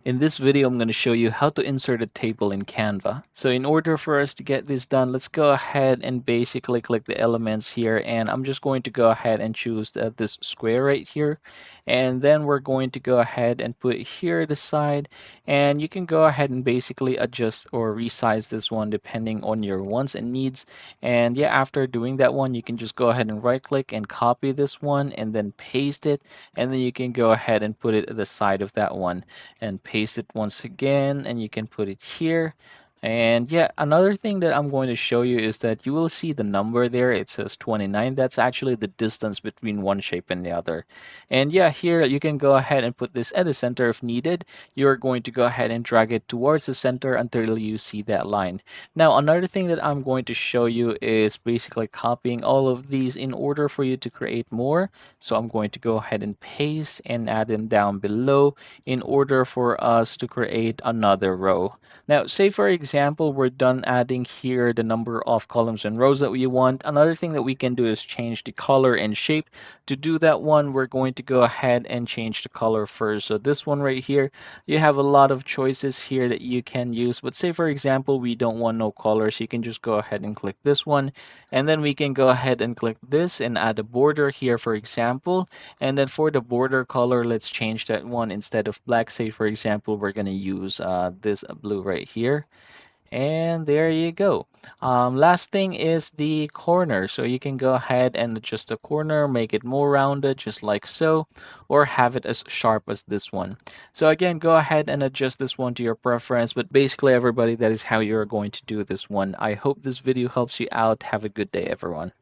In this video, I'm going to show you how to insert a table in Canva. So in order for us to get this done, let's go ahead and basically click the elements here. And I'm just going to go ahead and choose this square right here. And then we're going to go ahead and put it here at the side. And you can go ahead and basically adjust or resize this one depending on your wants and needs. And yeah, after doing that one, you can just go ahead and right click and copy this one and then paste it. And then you can go ahead and put it at the side of that one and paste it once again, and you can put it here. And yeah, another thing that I'm going to show you is that you will see the number there. It says 29. That's actually the distance between one shape and the other. And yeah, here you can go ahead and put this at the center if needed. You're going to go ahead and drag it towards the center until you see that line. Now, another thing that I'm going to show you is basically copying all of these in order for you to create more. So I'm going to go ahead and paste and add them down below in order for us to create another row. Now, say for example, we're done adding here the number of columns and rows that we want. Another thing that we can do is change the color and shape. To do that one, we're going to go ahead and change the color first. So this one right here, you have a lot of choices here that you can use. But say for example, we don't want no colors, you can just go ahead and click this one. And then we can go ahead and click this and add a border here, for example. And then for the border color, let's change that one. Instead of black, say for example, we're going to use this blue right here. And there you go. Last thing is the corner. So you can go ahead and adjust the corner, make it more rounded, just like so, or have it as sharp as this one. So again, go ahead and adjust this one to your preference. But basically, everybody, that is how you're going to do this one. I hope this video helps you out. Have a good day, everyone.